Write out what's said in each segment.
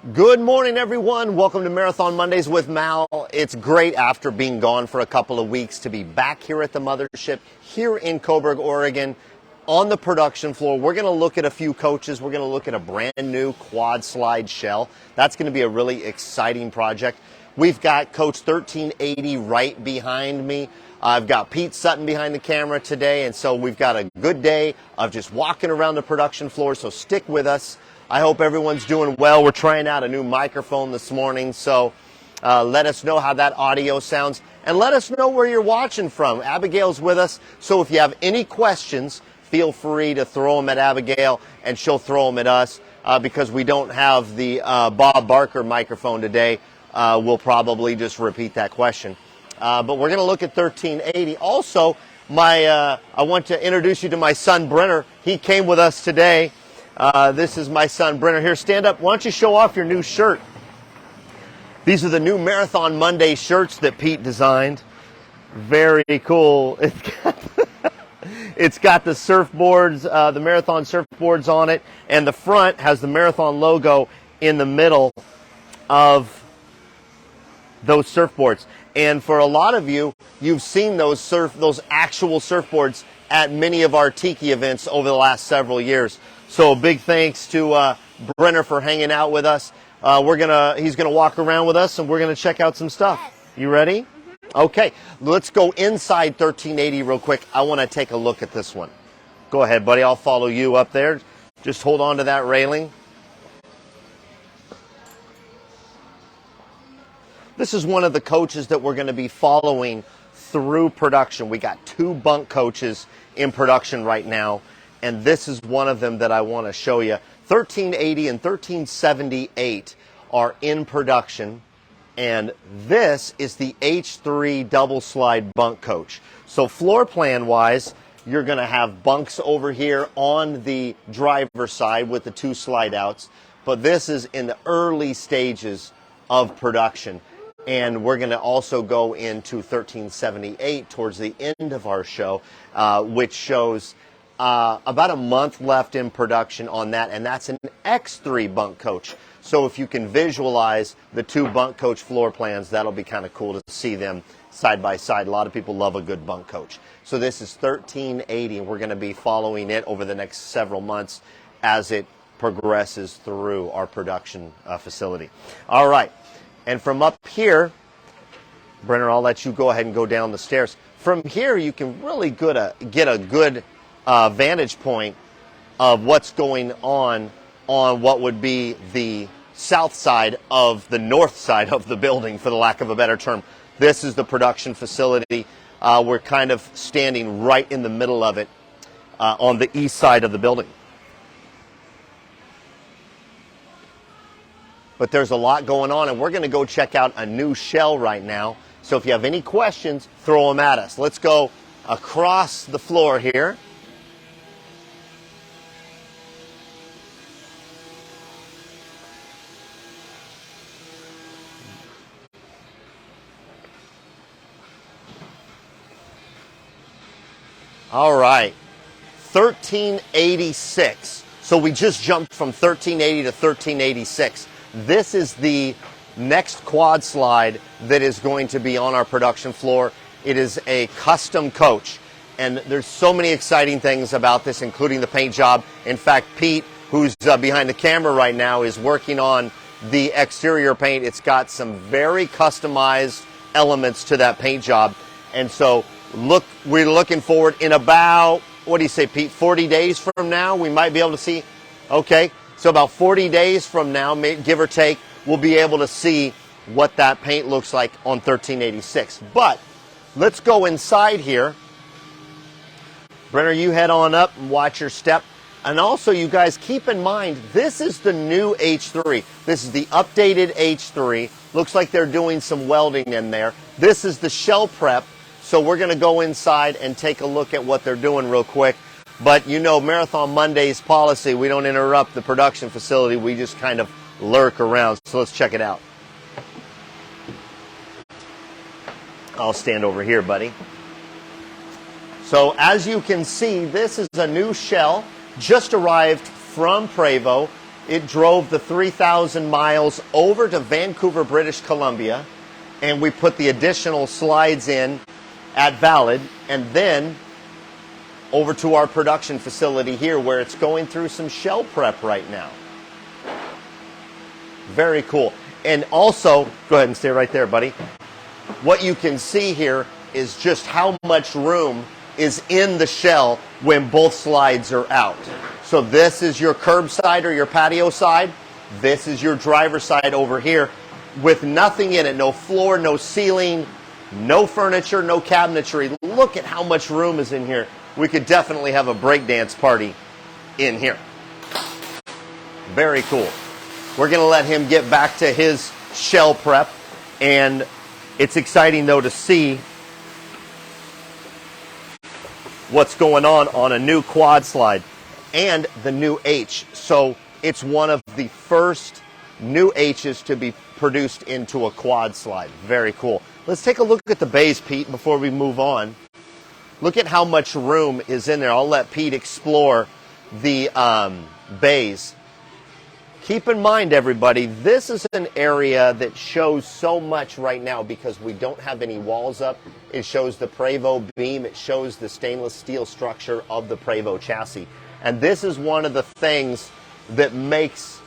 Good morning, everyone. Welcome to Marathon Mondays with Mal. It's great after being gone for a couple of weeks to be back here at the mothership here in Coburg, Oregon, on the production floor. We're going to look at a few coaches. We're going to look at a brand new quad slide shell. That's going to be a really exciting project. We've got Coach 1380 right behind me. I've got Pete Sutton behind the camera today, and so we've got a good day of just walking around the production floor, so stick with us. I hope everyone's doing well. We're trying out a new microphone this morning, so let us know how that audio sounds, and let us know where you're watching from. Abigail's with us, so if you have any questions, feel free to throw them at Abigail, and she'll throw them at us. Because we don't have the Bob Barker microphone today, we'll probably just repeat that question. But we're going to look at 1380. Also, I want to introduce you to my son, Brenner. He came with us today. This is my son, Brenner. Here, stand up. Why don't you show off your new shirt? These are the new Marathon Monday shirts that Pete designed. Very cool. It's got the surfboards, the Marathon surfboards on it, and the front has the Marathon logo in the middle of those surfboards. And for a lot of you, you've seen those actual surfboards at many of our Tiki events over the last several years. So big thanks to Brenner for hanging out with us. He's gonna walk around with us, and we're gonna check out some stuff. Yes. You ready? Mm-hmm. Okay, let's go inside 1380 real quick. I want to take a look at this one. Go ahead, buddy. I'll follow you up there. Just hold on to that railing. This is one of the coaches that we're going to be following through production. We got 2 bunk coaches in production right now, and this is one of them that I want to show you. 1380 and 1378 are in production, and this is the H3 double slide bunk coach. So floor plan wise, you're going to have bunks over here on the driver's side with the 2 slide outs, but this is in the early stages of production. And we're going to also go into 1378 towards the end of our show, which shows about a month left in production on that, and that's an X3 bunk coach. So if you can visualize the 2 bunk coach floor plans, that'll be kind of cool to see them side by side. A lot of people love a good bunk coach. So this is 1380, and we're going to be following it over the next several months as it progresses through our production facility. All right. And from up here, Brenner, I'll let you go ahead and go down the stairs. From here, you can really get a good vantage point of what's going on what would be the south side of the north side of the building, for the lack of a better term. This is the production facility. We're kind of standing right in the middle of it on the east side of the building. But there's a lot going on, and we're going to go check out a new shell right now. So if you have any questions, throw them at us. Let's go across the floor here. All right, 1386. So we just jumped from 1380 to 1386. This is the next quad slide that is going to be on our production floor. It is a custom coach, and there's so many exciting things about this, including the paint job. In fact, Pete, who's behind the camera right now, is working on the exterior paint. It's got some very customized elements to that paint job, and so we're looking forward in about, what do you say, Pete, 40 days from now, we might be able to see. Okay. So about 40 days from now, give or take, we'll be able to see what that paint looks like on 1386. But let's go inside here. Brenner, you head on up and watch your step. And also, you guys, keep in mind, this is the new H3. This is the updated H3. Looks like they're doing some welding in there. This is the shell prep. So we're going to go inside and take a look at what they're doing real quick. But you know, Marathon Monday's policy, we don't interrupt the production facility. We just kind of lurk around. So let's check it out. I'll stand over here, buddy. So as you can see, this is a new shell, just arrived from Prevo. It drove the 3,000 miles over to Vancouver, British Columbia, and we put the additional slides in at Valid, and then over to our production facility here where it's going through some shell prep right now. Very cool. And also, go ahead and stay right there, buddy. What you can see here is just how much room is in the shell when both slides are out. So this is your curbside or your patio side. This is your driver's side over here with nothing in it, no floor, no ceiling, no furniture, no cabinetry. Look at how much room is in here. We could definitely have a breakdance party in here. Very cool. We're going to let him get back to his shell prep, and it's exciting though to see what's going on a new quad slide and the new H. So it's one of the first new H's to be produced into a quad slide. Very cool. Let's take a look at the bays, Pete, before we move on. Look at how much room is in there. I'll let Pete explore the bays. Keep in mind, everybody, this is an area that shows so much right now because we don't have any walls up. It shows the Prevost beam. It shows the stainless steel structure of the Prevost chassis. And this is one of the things that makes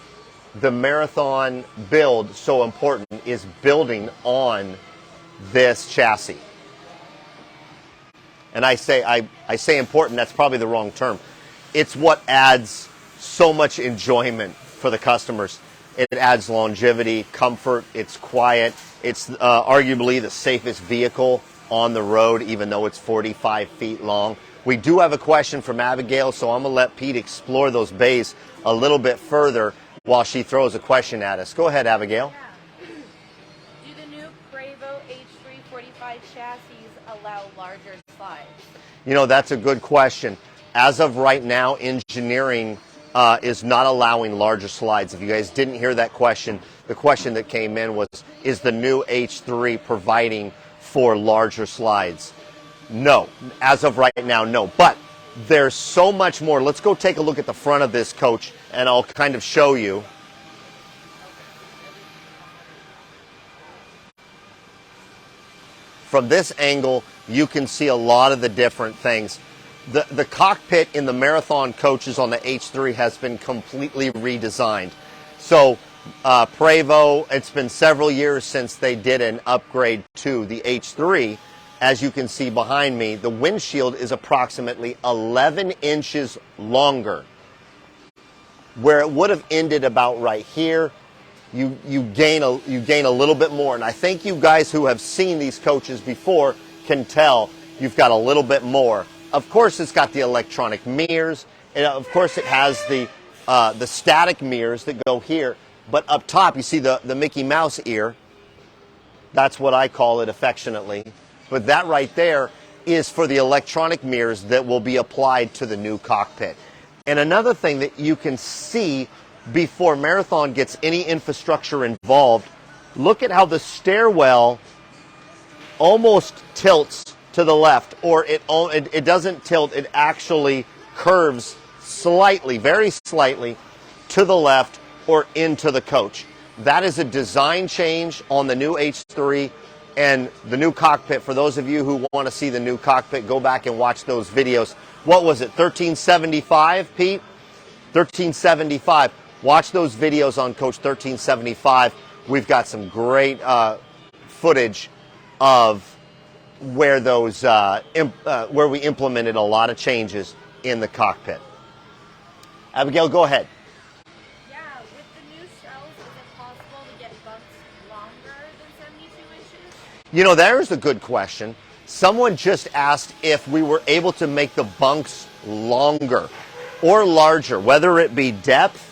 the Marathon build so important, is building on this chassis. And I say important, that's probably the wrong term. It's what adds so much enjoyment for the customers. It adds longevity, comfort, it's quiet. It's arguably the safest vehicle on the road, even though it's 45 feet long. We do have a question from Abigail, so I'm going to let Pete explore those bays a little bit further while she throws a question at us. Go ahead, Abigail. Yeah. Do the new Prevost H345 chassis allow larger slides? You know, that's a good question. As of right now, engineering is not allowing larger slides. If you guys didn't hear that question, the question that came in was, is the new H3 providing for larger slides? No. As of right now, no. But there's so much more. Let's go take a look at the front of this coach, and I'll kind of show you. From this angle, you can see a lot of the different things. The cockpit in the Marathon coaches on the H3 has been completely redesigned. So Prevost, it's been several years since they did an upgrade to the H3. As you can see behind me, the windshield is approximately 11 inches longer. Where it would have ended about right here, you gain a little bit more. And I think you guys who have seen these coaches before can tell you've got a little bit more. Of course, it's got the electronic mirrors, and of course it has the static mirrors that go here. But up top, you see the Mickey Mouse ear. That's what I call it affectionately. But that right there is for the electronic mirrors that will be applied to the new cockpit. And another thing that you can see before Marathon gets any infrastructure involved, look at how the stairwell almost tilts to the left, or it doesn't tilt, it actually curves slightly, very slightly, to the left or into the coach. That is a design change on the new H3 and the new cockpit. For those of you who want to see the new cockpit, go back and watch those videos. What was it, 1375, Pete? 1375. Watch those videos on Coach 1375. We've got some great footage of where those where we implemented a lot of changes in the cockpit. Abigail, go ahead. Yeah, with the new shells, is it possible to get bunks longer than 72 inches? You know, there's a good question. Someone just asked if we were able to make the bunks longer or larger, whether it be depth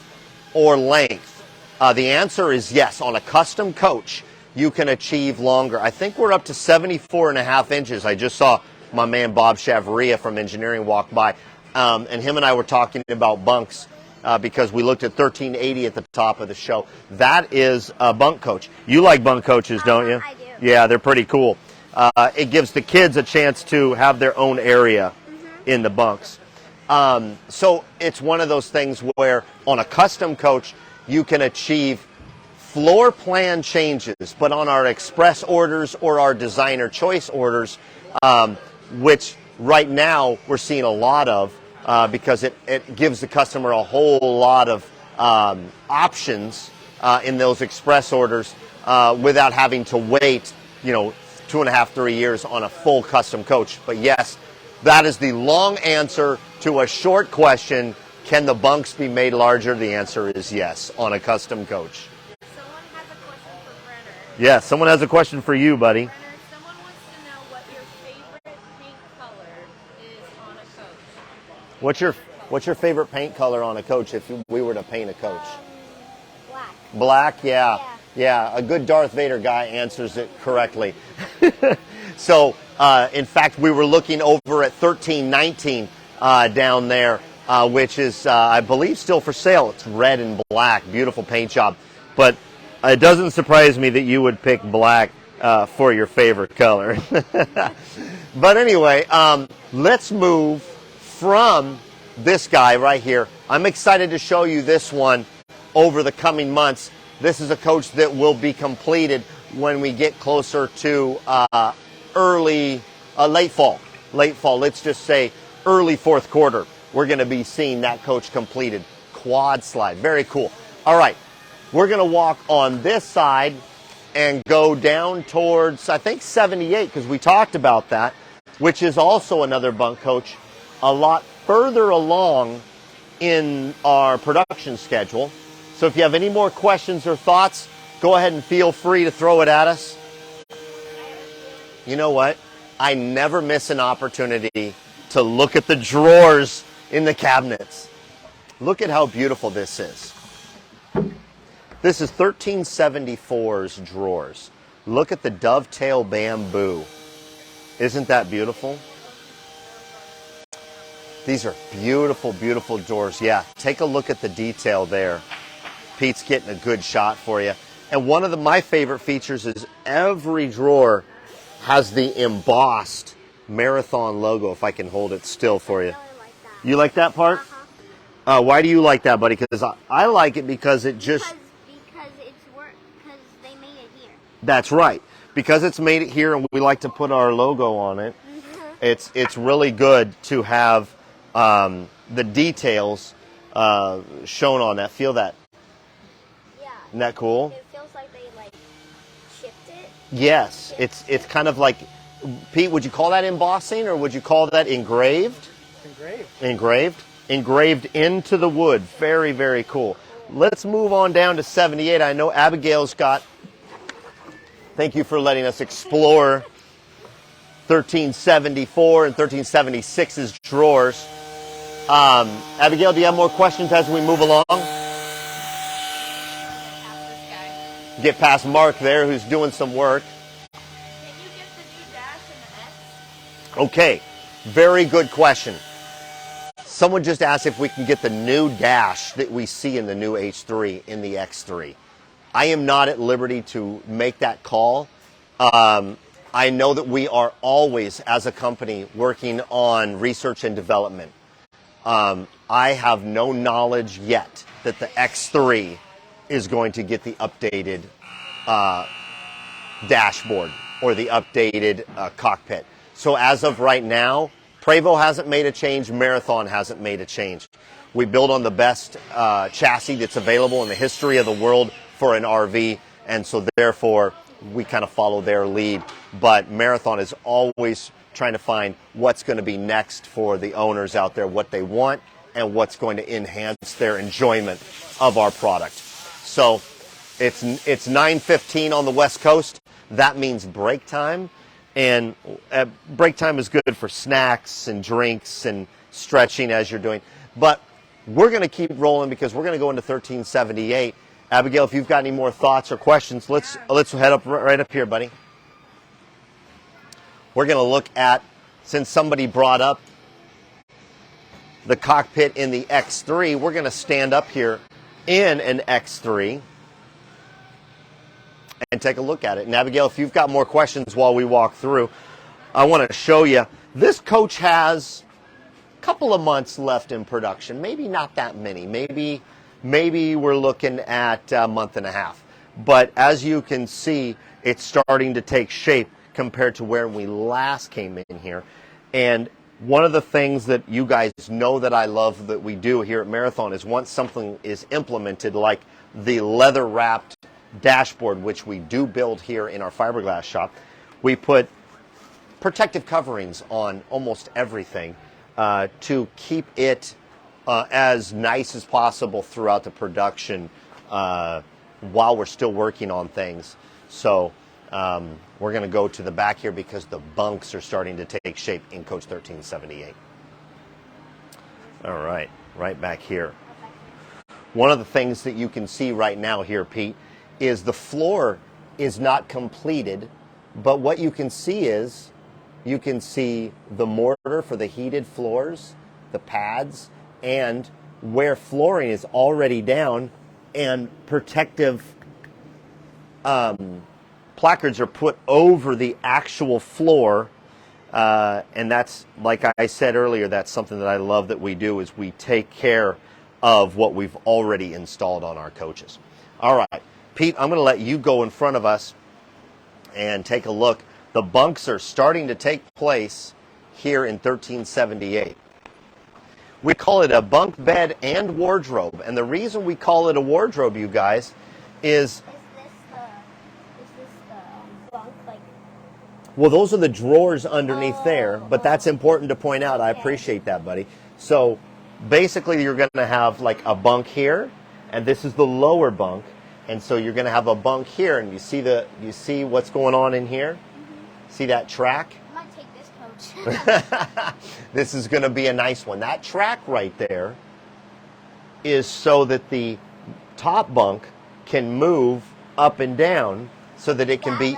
or length. The answer is yes. On a custom coach, you can achieve longer. I think we're up to 74.5 inches. I just saw my man Bob Chavaria from engineering walk by, and him and I were talking about bunks because we looked at 1380 at the top of the show. That is a bunk coach. You like bunk coaches, don't you? I do. Yeah, they're pretty cool. It gives the kids a chance to have their own area in the bunks. So it's one of those things where on a custom coach, you can achieve floor plan changes, but on our express orders or our designer choice orders, which right now we're seeing a lot of because it gives the customer a whole lot of options in those express orders without having to wait, 2.5, 3 years on a full custom coach. But yes, that is the long answer to a short question. Can the bunks be made larger? The answer is yes on a custom coach. Someone has a question for Brenner. Yeah, someone has a question for you, buddy. Brenner, someone wants to know what your favorite paint color is on a coach. What's your favorite paint color on a coach if we were to paint a coach? Black. Black, yeah. Yeah, a good Darth Vader guy answers it correctly. So, in fact, we were looking over at 1319 down there, which is, I believe, still for sale. It's red and black, beautiful paint job. But it doesn't surprise me that you would pick black for your favorite color. But anyway, let's move from this guy right here. I'm excited to show you this one over the coming months. This is a coach that will be completed when we get closer to late fall. Let's just say early fourth quarter. We're going to be seeing that coach completed. Quad slide, very cool. All right, we're going to walk on this side and go down towards, I think, 78, because we talked about that, which is also another bunk coach, a lot further along in our production schedule. So if you have any more questions or thoughts, go ahead and feel free to throw it at us. You know what? I never miss an opportunity to look at the drawers in the cabinets. Look at how beautiful this is. This is 1374's drawers. Look at the dovetail bamboo. Isn't that beautiful? These are beautiful, beautiful drawers. Yeah, take a look at the detail there. Pete's getting a good shot for you. And one of my favorite features is every drawer has the embossed Marathon logo, if I can hold it still for you. I really like that. You like that part? Why do you like that, buddy? Because I like it because it just... Because they made it here. That's right. Because it's made it here and we like to put our logo on it, it's really good to have the details shown on that. Feel that? Yeah. Isn't that cool? It feels like they chipped it. Yes. It's kind of like, Pete, would you call that embossing or would you call that engraved? Engraved. Engraved into the wood. Very, very cool. Let's move on down to 78. I know Abigail's got... Thank you for letting us explore 1374 and 1376's drawers. Abigail, do you have more questions as we move along? Get past Mark there, who's doing some work. Can you get the new dash in the X? Okay, very good question. Someone just asked if we can get the new dash that we see in the new H3 in the X3. I am not at liberty to make that call. I know that we are always, as a company, working on research and development. I have no knowledge yet that the X3 is going to get the updated dashboard or the updated cockpit. So as of right now, Prevost hasn't made a change, Marathon hasn't made a change. We build on the best chassis that's available in the history of the world for an RV, and so therefore we kind of follow their lead. But Marathon is always trying to find what's going to be next for the owners out there, what they want, and what's going to enhance their enjoyment of our product. So it's 9:15 on the West Coast. That means break time. And break time is good for snacks and drinks and stretching as you're doing. But we're going to keep rolling because we're going to go into 1378. Abigail, if you've got any more thoughts or questions, let's head up right up here, buddy. We're going to look at, since somebody brought up the cockpit in the X3, we're going to stand up here in an X3 and take a look at it. And Abigail, if you've got more questions while we walk through, I want to show you. This coach has couple of months left in production. Maybe not that many. Maybe we're looking at a month and a half. But as you can see, it's starting to take shape compared to where we last came in here. And one of the things that you guys know that I love that we do here at Marathon is once something is implemented, like the leather wrapped dashboard, which we do build here in our fiberglass shop, we put protective coverings on almost everything to keep it as nice as possible throughout the production while we're still working on things. So we're going to go to the back here because the bunks are starting to take shape in Coach 1378. All right, right back here. One of the things that you can see right now here, Pete, is the floor is not completed, but what you can see is you can see the mortar for the heated floors, the pads, and where flooring is already down and protective placards are put over the actual floor. And that's, like I said earlier, that's something that I love that we do, is we take care of what we've already installed on our coaches. All right, Pete, I'm going to let you go in front of us and take a look. The bunks are starting to take place here in 1378. We call it a bunk bed and wardrobe. And the reason we call it a wardrobe, you guys, is... Is this the bunk, like... Well, those are the drawers underneath there, but that's important to point out. I appreciate that, buddy. So basically you're going to have like a bunk here, and this is the lower bunk. And so you're going to have a bunk here, and you see what's going on in here? Mm-hmm. See that track? I might take this coach. This is going to be a nice one. That track right there is so that the top bunk can move up and down so that it can be...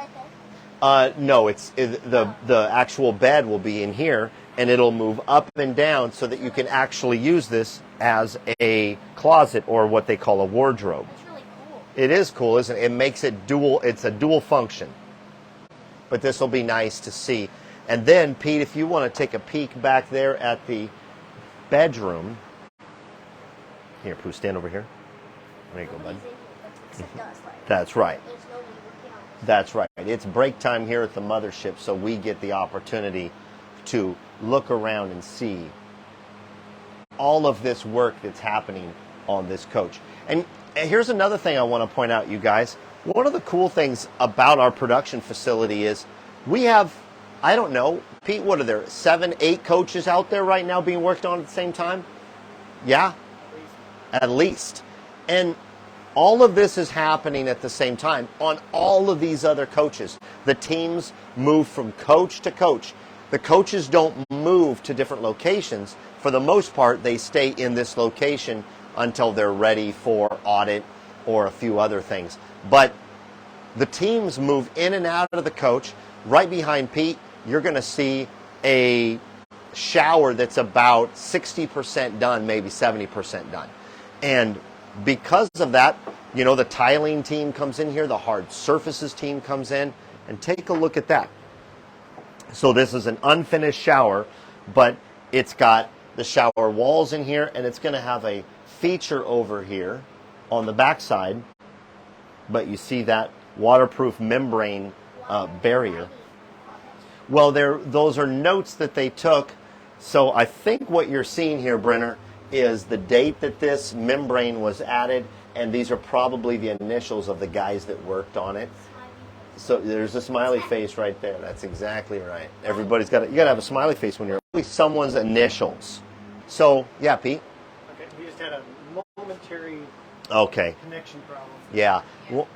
No, the actual bed will be in here, and it'll move up and down so that you can actually use this as a closet, or what they call a wardrobe. That's really cool. It is cool, isn't it? It makes it dual. It's a dual function. But this will be nice to see. And then, Pete, if you want to take a peek back there at the bedroom. Here, Pooh, stand over here. There you go, bud. That's right. That's right. It's break time here at the mothership, so we get the opportunity to look around and see all of this work that's happening on this coach. And here's another thing I want to point out, you guys. One of the cool things about our production facility is we have, I don't know, Pete, what are there, 7, 8 coaches out there right now being worked on at the same time? Yeah? At least. And all of this is happening at the same time on all of these other coaches. The teams move from coach to coach. The coaches don't move to different locations. For the most part, they stay in this location until they're ready for audit or a few other things. But the teams move in and out of the coach. Right behind Pete, you're going to see a shower that's about 60% done, maybe 70% done. And because of that, you know, the tiling team comes in here, the hard surfaces team comes in, and take a look at that. So this is an unfinished shower, but it's got the shower walls in here, and it's going to have a feature over here on the backside, but you see that waterproof membrane barrier. Well, those are notes that they took. So I think what you're seeing here, Brenner, is the date that this membrane was added, and these are probably the initials of the guys that worked on it. So there's a smiley face right there. That's exactly right. Everybody's got you got to have a smiley face when you're someone's initials. So yeah, Pete. Okay, we just had a momentary connection problem. Yeah. Well,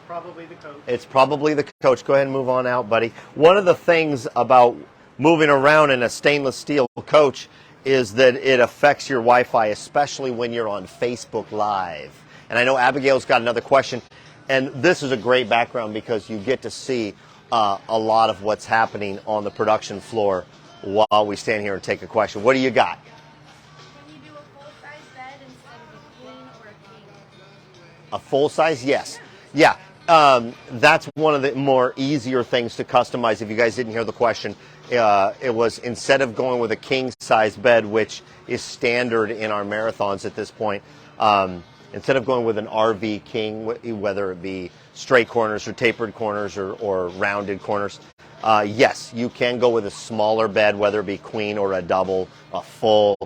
probably the coach. It's probably the coach. Go ahead and move on out, buddy. One of the things about moving around in a stainless steel coach is that it affects your Wi-Fi, especially when you're on Facebook Live. And I know Abigail's got another question. And this is a great background because you get to see a lot of what's happening on the production floor while we stand here and take a question. What do you got? Can you do a full-size bed instead of a queen or a king? A full size? Yes. Yeah. That's one of the more easier things to customize. If you guys didn't hear the question, it was instead of going with a king size bed, which is standard in our marathons at this point, instead of going with an RV king, whether it be straight corners or tapered corners or rounded corners, yes, you can go with a smaller bed, whether it be queen or a double, a full.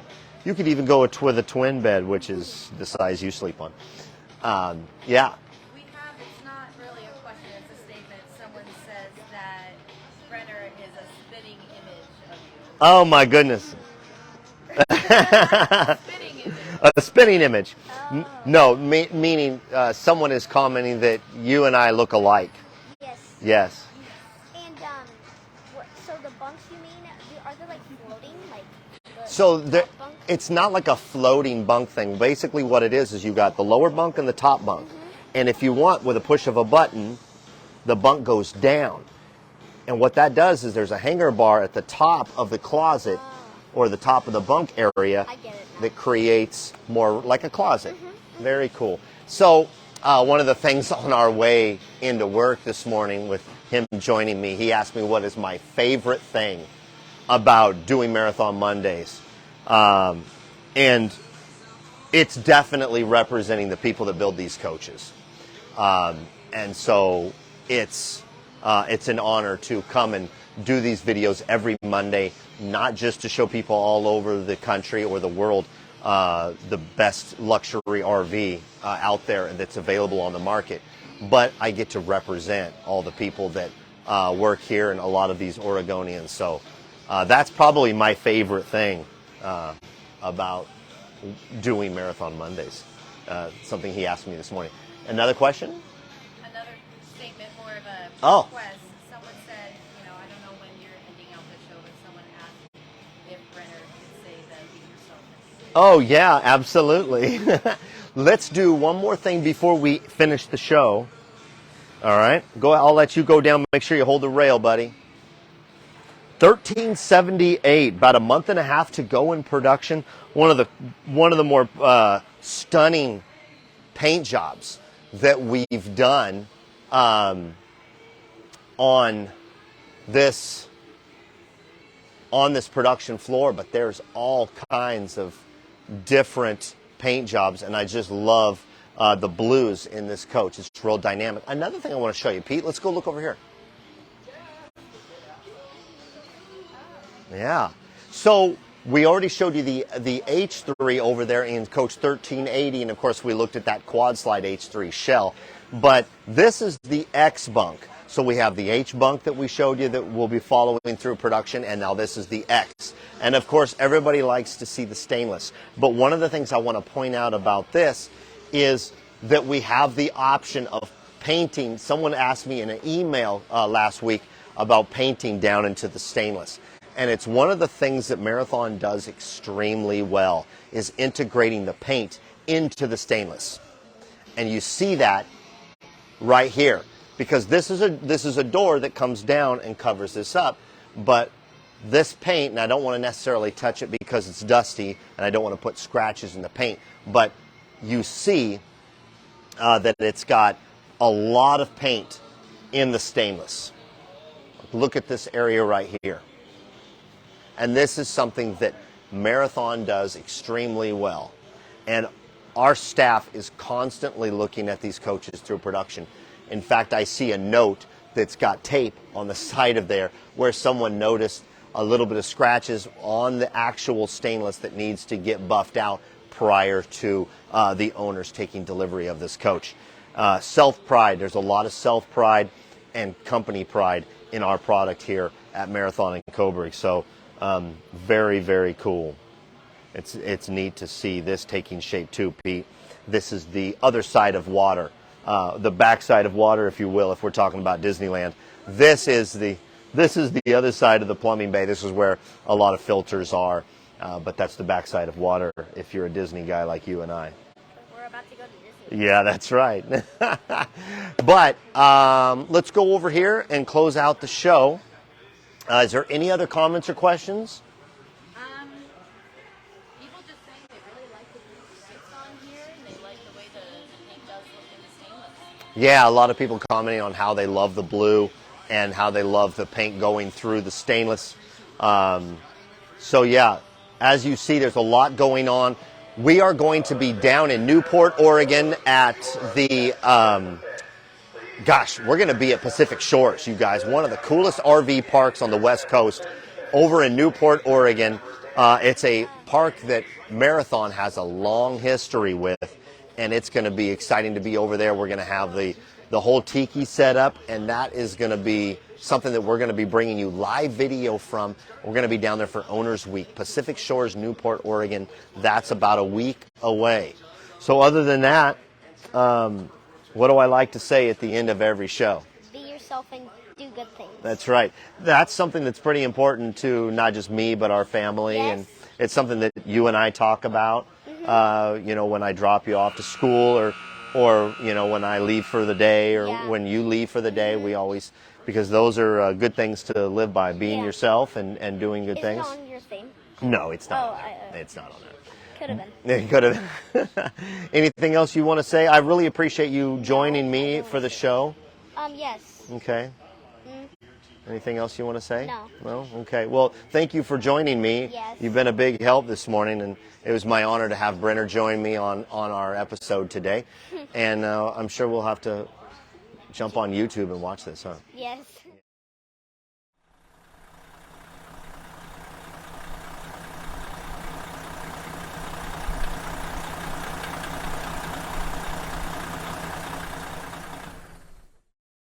You could even go with a twin bed, which is the size you sleep on. Yeah. We have, it's not really a question, it's a statement. Someone says that Brenner is a spitting image of you. Oh my goodness. Spitting image. A spinning image. No, meaning someone is commenting that you and I look alike. Yes. Yes. And so the bunks you mean, are they like floating, like? So top bunk? it's not like a floating bunk thing. Basically what it is you got the lower bunk and the top bunk. And if you want, with a push of a button, the bunk goes down. And what that does is there's a hanger bar at the top of the closet or the top of the bunk area I get it now. that creates more like a closet. Very cool. So one of the things on our way into work this morning with him joining me, he asked me what is my favorite thing about doing Marathon Mondays. And it's definitely representing the people that build these coaches. And so it's an honor to come and do these videos every Monday, not just to show people all over the country or the world the best luxury RV out there that's available on the market, but I get to represent all the people that work here and a lot of these Oregonians. So that's probably my favorite thing about doing Marathon Mondays. Something he asked me this morning. Another question? Another statement, more of a Oh. request. Someone said, I don't know when you're ending out the show, but someone asked if Brenner could say the Be Yourself. Oh, yeah, absolutely. Let's do one more thing before we finish the show. All right. I'll let you go down. Make sure you hold the rail, buddy. 1378, about a month and a half to go in production. One of the more stunning paint jobs that we've done on this production floor, but there's all kinds of different paint jobs, and I just love the blues in this coach. It's real dynamic. Another thing I want to show you, Pete, let's go look over here. Yeah. So we already showed you the H3 over there in Coach 1380, and of course we looked at that quad slide H3 shell. But this is the X bunk. So we have the H bunk that we showed you that will be following through production, and now this is the X. And of course everybody likes to see the stainless. But one of the things I want to point out about this is that we have the option of painting. Someone asked me in an email last week about painting down into the stainless. And it's one of the things that Marathon does extremely well, is integrating the paint into the stainless. And you see that right here, because this is a door that comes down and covers this up. But this paint, and I don't want to necessarily touch it because it's dusty, and I don't want to put scratches in the paint, but you see that it's got a lot of paint in the stainless. Look at this area right here. And this is something that Marathon does extremely well. And our staff is constantly looking at these coaches through production. In fact, I see a note that's got tape on the side of there where someone noticed a little bit of scratches on the actual stainless that needs to get buffed out prior to the owners taking delivery of this coach. Self-pride, there's a lot of self-pride and company pride in our product here at Marathon and Coburg. So very, very cool. It's neat to see this taking shape too, Pete. This is the other side of water, the backside of water, if you will, if we're talking about Disneyland. This is the other side of the plumbing bay. This is where a lot of filters are, but that's the backside of water if you're a Disney guy like you and I. We're about to go to Disney. Yeah, that's right. But let's go over here and close out the show. Is there any other comments or questions? People just saying they really like the blue stripes on here, and they like the way the paint does look in the stainless. Yeah, a lot of people commenting on how they love the blue and how they love the paint going through the stainless. So yeah, as you see, there's a lot going on. We are going to be down in Newport, Oregon at the, we're going to be at Pacific Shores, you guys. One of the coolest RV parks on the West Coast over in Newport, Oregon. It's a park that Marathon has a long history with, and it's going to be exciting to be over there. We're going to have the whole tiki set up, and that is going to be something that we're going to be bringing you live video from. We're going to be down there for Owners Week, Pacific Shores, Newport, Oregon. That's about a week away. So other than that, what do I like to say at the end of every show? Be yourself and do good things. That's right. That's something that's pretty important to not just me, but our family. Yes. And it's something that you and I talk about, when I drop you off to school or when I leave for the day or when you leave for the day. We always, because those are good things to live by, being yourself and doing good things. Is it on your thing? No, it's not. Oh, It's not on there. Could have been. It could have. Anything else you want to say? I really appreciate you joining me for the show. Yes. Okay. Anything else you want to say? No. No? Okay. Well, thank you for joining me. Yes. You've been a big help this morning, and it was my honor to have Brenner join me on our episode today. And I'm sure we'll have to jump on YouTube and watch this, huh? Yes.